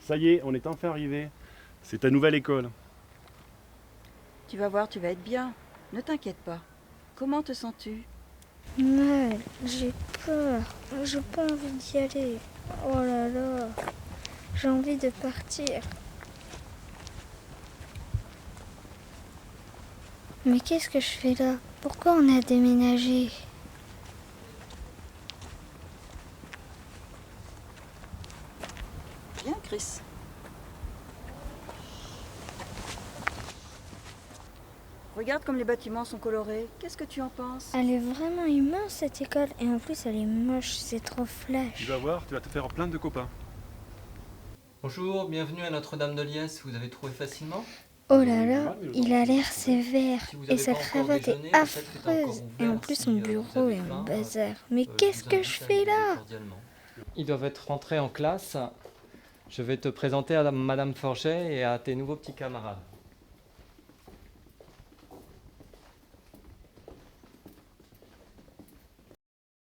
Ça y est, on est enfin arrivé. C'est ta nouvelle école. Tu vas voir, tu vas être bien. Ne t'inquiète pas. Comment te sens-tu? Mal, j'ai peur. J'ai pas envie d'y aller. Oh là là, j'ai envie de partir. Mais qu'est-ce que je fais là? Pourquoi on a déménagé? Bien, Chris. Regarde comme les bâtiments sont colorés. Qu'est-ce que tu en penses? Elle est vraiment immense cette école et en plus elle est moche, c'est trop Tu flash. vas voir, tu vas te faire plein de copains. Bonjour, bienvenue à Notre-Dame de Liesse, vous avez trouvé facilement? Oh là là, il a l'air sévère Si vous et avez sa pas encore cravate est déjeuné, le chef est encore affreuse. Et en ouvert. plus Si, son vous bureau avez est un faim, bazar. Mais je qu'est-ce vous que invite je à y fais aller là? cordialement. Ils doivent être rentrés en classe. Je vais te présenter à Madame Forget et à tes nouveaux petits camarades.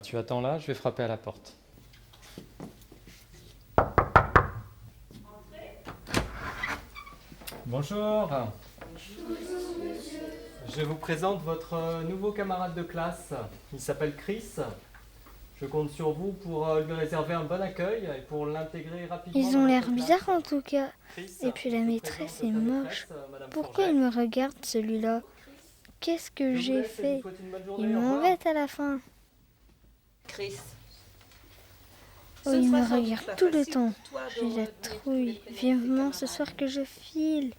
Tu attends là, je vais frapper à la porte. Bonjour. Je vous présente votre nouveau camarade de classe. Il s'appelle Chris. Je compte sur vous pour lui réserver un bon accueil et pour l'intégrer rapidement. Ils dans ont votre l'air classe. bizarres en tout cas. Chris, Et puis la je te maîtresse présente est ta moche. maîtresse, Madame Pourquoi Forget. il me regarde celui-là? Qu'est-ce que Je vous j'ai laisse et je vous fait? souhaite une bonne journée. Il Au revoir. m'embête à la fin. Chris. Oh, Ce il ne me sera sans doute regarde pas tout le facile temps. pour toi de J'ai la retenir tous les trouille. prénoms de tes Vivement ce camarades. soir que je file.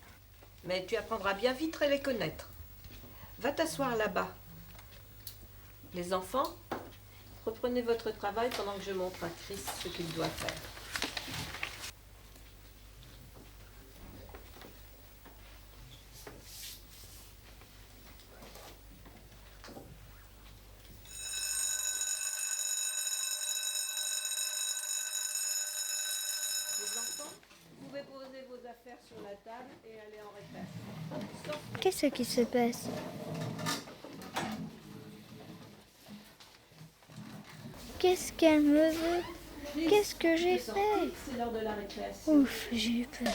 Mais tu apprendras bien vite à les connaître. Va t'asseoir là-bas. Les enfants, reprenez votre travail pendant que je montre à Chris ce qu'il doit faire. Les enfants, vous pouvez poser vos affaires sur la table et aller en récréation. Qu'est-ce qui se passe? Qu'est-ce qu'elle me veut? Qu'est-ce que j'ai fait? C'est l'heure de la récréation. Ouf, j'ai eu peur.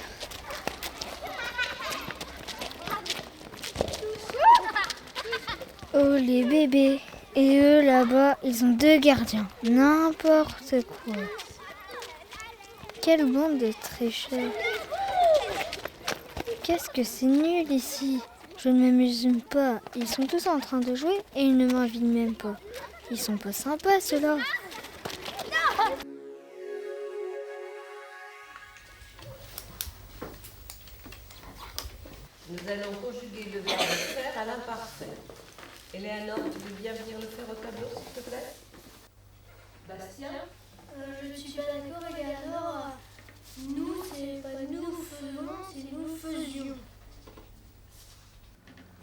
Oh, les bébés. Et eux, là-bas, ils ont deux gardiens. N'importe quoi. Quelle bande de tricheurs. Qu'est-ce que c'est nul ici. Je ne m'amuse pas. Ils sont tous en train de jouer et ils ne m'invitent même pas. Ils sont pas sympas, ceux-là. Nous allons conjuguer le verbe faire à l'imparfait. Eleanor, tu veux bien venir le faire au tableau, s'il te plaît? Bastien? Je ne suis pas d'accord, Eleanor. Nous, c'est pas nous faisons, c'est nous faisions.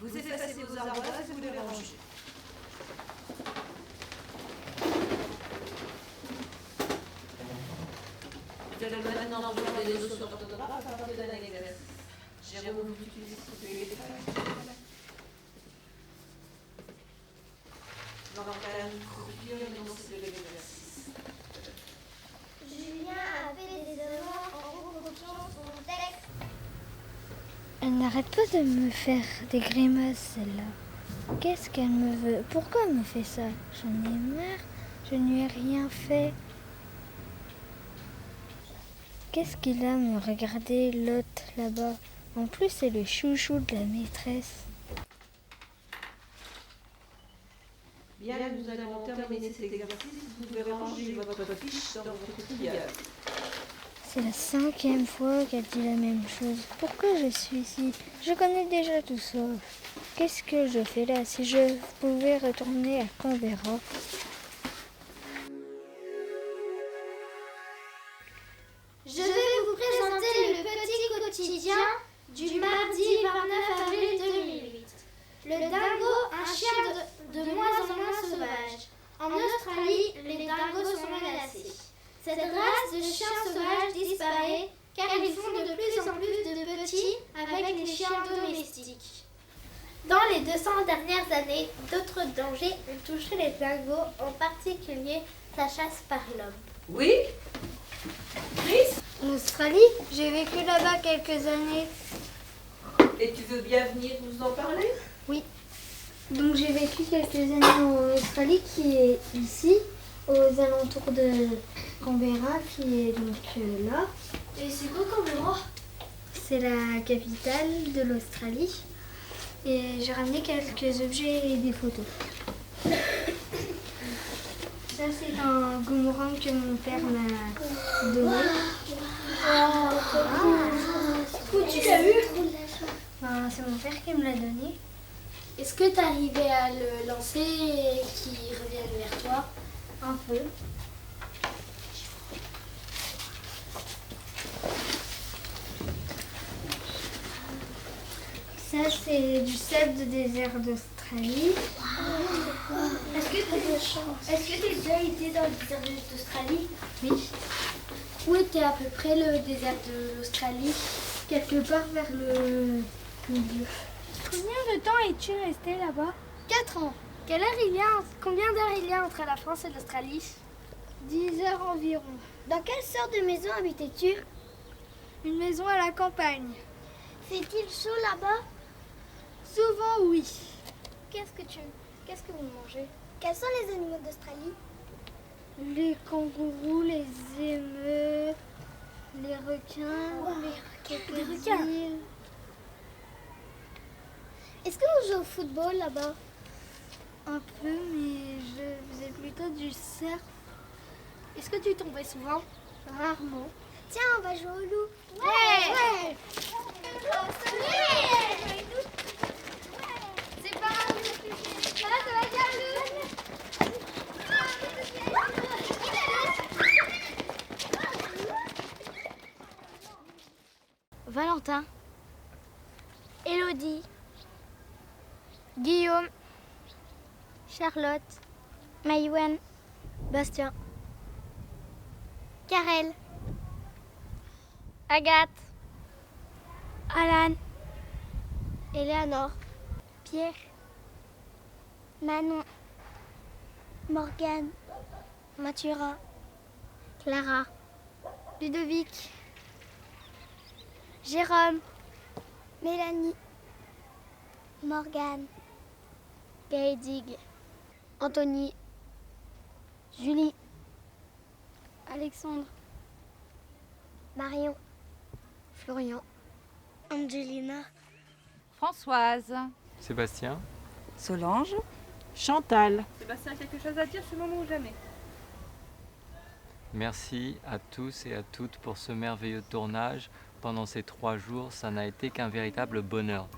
Vous effacez vos ardoises et vous les rangez. Vous allez maintenant voir des notions d'orthographe à partir d'un exercice. Jérôme, vous utilisez ce que les Morgane, copier l'énoncé de l'exercice. Julien a fait des devoirs en recopiant son texte. Elle n'arrête pas de me faire des grimaces, celle-là. Qu'est-ce qu'elle me veut? Pourquoi elle me fait ça? J'en ai marre, je ne lui ai rien fait. Qu'est-ce qu'il a à me regarder, l'autre, là-bas? En plus, c'est le chouchou de la maîtresse. Bien, nous allons terminer cet exercice. Vous devez ranger votre fiche dans votre plieur. C'est la 5e fois qu'elle dit la même chose. Pourquoi je suis ici? Je connais déjà tout ça. Qu'est-ce que je fais là? Si je pouvais retourner à Canberra. Je vais vous présenter le petit quotidien du mardi 29 avril 2008. Le dingo, un chien de moins en moins sauvage. En Australie, les dingos sont menacés. Cette race de chiens sauvages disparaît car ils font de plus en plus de petits avec les chiens domestiques. Dans les 200 dernières années, d'autres dangers ont touché les dingos, en particulier sa chasse par l'homme. Oui? Chris? En Australie, j'ai vécu là-bas quelques années. Et tu veux bien venir nous en parler? Donc j'ai vécu quelques années en Australie qui est ici, aux alentours de Canberra, qui est donc là. Et c'est quoi Canberra? C'est la capitale de l'Australie. Et j'ai ramené quelques objets et des photos. Ça c'est un boomerang que mon père m'a donné. Où tu l'as eu? Enfin, c'est mon père qui me l'a donné. Est-ce que tu arrivais à le lancer et qu'il revienne vers toi? Un peu. Ça, c'est du sable de désert d'Australie. Est-ce que tu as déjà été dans le désert d'Australie? Oui. Où était à peu près le désert de l'Australie? Quelque part vers le milieu. Combien de temps es-tu resté là-bas? 4 ans. Combien d'heures il y a entre la France et l'Australie? 10 heures environ. Dans quelle sorte de maison habitais-tu? Une maison à la campagne. Fait-il chaud là-bas? Souvent, oui. Qu'est-ce que vous mangez? Quels sont les animaux d'Australie? Les kangourous, les émeus, les requins, Des requins. Est-ce que vous jouez au football là-bas? Un peu, mais je faisais plutôt du surf. Est-ce que tu tombais souvent? Rarement. Tiens, on va jouer au loup. Ouais. C'est pas grave. Ça va bien le loup. Valentin, Élodie, Guillaume, Charlotte, Maïwen, Bastien, Karel, Agathe, Alan, Eleanor, Pierre, Manon, Morgane, Mathurin, Clara, Ludovic, Jérôme, Mélanie, Morgane, Gaëdig, Anthony, Julie, Alexandre, Marion, Florian, Angelina, Françoise, Sébastien. Solange. Chantal. Sébastien, quelque chose à dire ce moment ou jamais? Merci à tous et à toutes pour ce merveilleux tournage. Pendant ces 3 jours, ça n'a été qu'un véritable bonheur.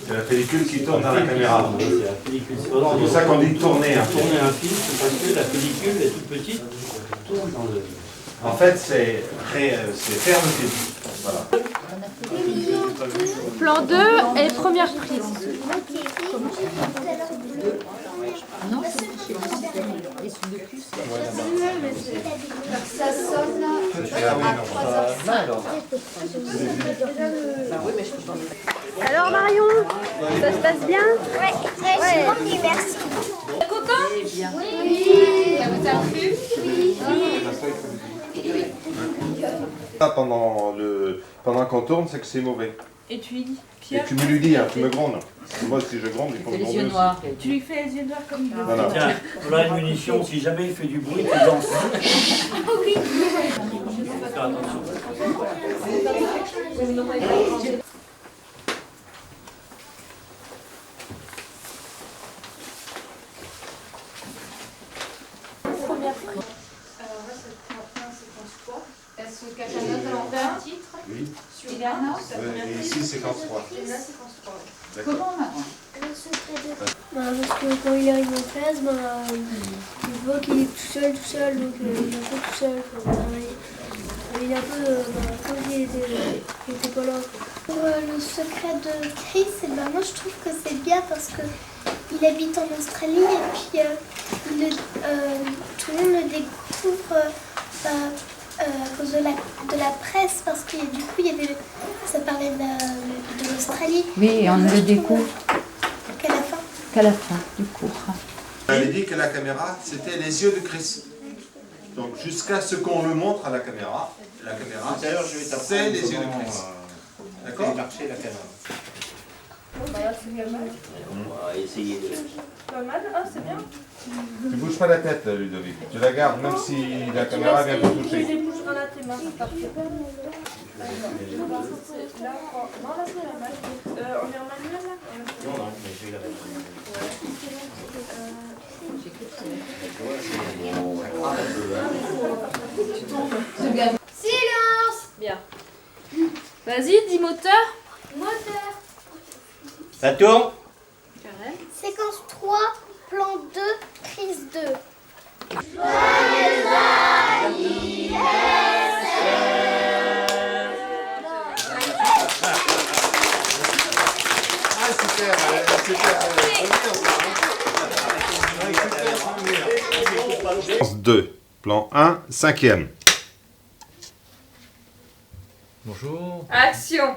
C'est la pellicule qui tourne dans la caméra. C'est la pellicule. C'est pour ça qu'on dit tourner un film. Tourner un film, c'est parce que la pellicule est toute petite, tourne dans le... En fait, c'est faire le film. Voilà. Plan 2 et première prise. Ça sonne Alors Marion, ça se passe bien? Ouais, très gentil, merci. Pendant qu'on tourne, c'est que c'est mauvais. Et tu lui dis, Et Pierre. tu me lui dis, hein, tu me grondes. Moi, si je gronde, il faut que je les gronde yeux aussi. noirs. Tu lui fais les yeux noirs comme il veut. Voilà. Tiens, voilà une munition, si jamais il fait du bruit, tu danses. Oui. Faire attention. Elle se cache à note à l'envers. Oui. Et Bernard Et ici, c'est 43. Comment maman? Parce que quand il arrive en classe, il voit qu'il est tout seul, donc il est un peu tout seul. Il est un peu comme s'il était pas là. Pour le secret de Chris, moi je trouve que c'est bien parce qu'il habite en Australie et puis tout le monde le découvre à cause de la presse parce que du coup ça parlait de l'Australie. Oui, on ne le découvre Qu'à la fin du cours. On avait dit que la caméra, c'était les yeux de Chris. Donc jusqu'à ce qu'on le montre à la caméra D'ailleurs, je vais t'apprendre c'est les yeux de comment, Chris. D'accord. marcher la caméra. On va essayer de... Pas mal, ah c'est bien. Tu bouges pas la tête, Ludovic. Tu la gardes même si la caméra vient te toucher. Tu les bougeras là tes mains, c'est parfait. Là, non, là c'est la mal. On est en manuel là? Non, non, mais je vais la mettre. Silence! Bien. Vas-y, dis moteur. Moteur. Ça tourne? Séquence 3, plan 2, prise 2. Ah super, super. 2, plan 1, 5e. Bonjour. Action.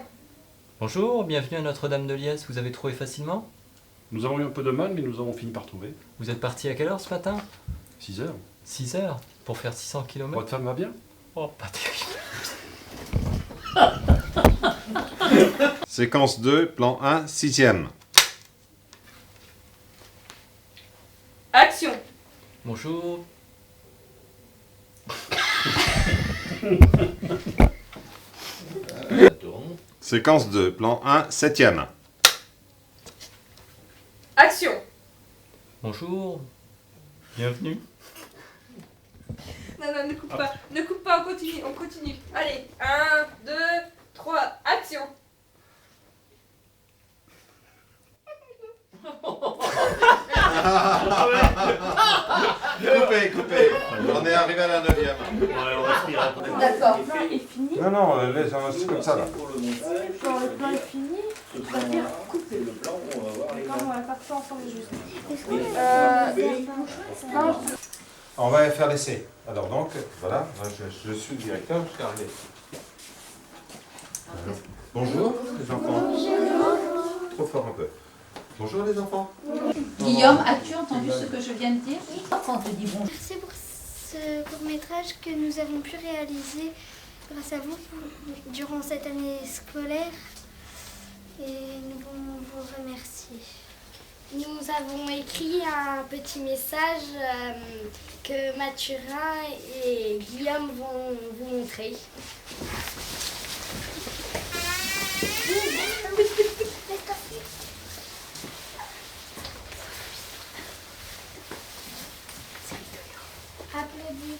Bonjour, bienvenue à Notre-Dame de Liesse. Vous avez trouvé facilement? Nous avons eu un peu de mal, mais nous avons fini par trouver. Vous êtes parti à quelle heure ce matin? 6 heures. 6 heures? Pour faire 600 km? Votre femme va bien? Oh, pas terrible. Séquence 2, plan 1, 6e. Action. Bonjour. Ça tourne. Séquence 2, plan 1, 7e. Action. Bonjour. Bienvenue. Non, non, ne coupe pas. Ne coupe pas, on continue. Allez, 1, 2, 3, action. Coupez. On est arrivé à la 9e. Ouais, on respire un peu. D'accord. Le plan est fini. Non, c'est comme ça là. Quand le plan est fini, c'est-à-dire couper. Le plan, on va voir les Quand on va faire ça ensemble juste. On va faire l'essai. Alors donc, voilà, moi, je suis le directeur, je suis arrivé. Bonjour les enfants. Trop fort un peu. Bonjour les enfants. Guillaume, as-tu entendu ce que je viens de dire? Quand on te dit bonjour. Merci pour ce court-métrage que nous avons pu réaliser grâce à vous durant cette année scolaire. Et nous vous remercier. Nous avons écrit un petit message que Mathurin et Guillaume vont vous montrer. Applaudis.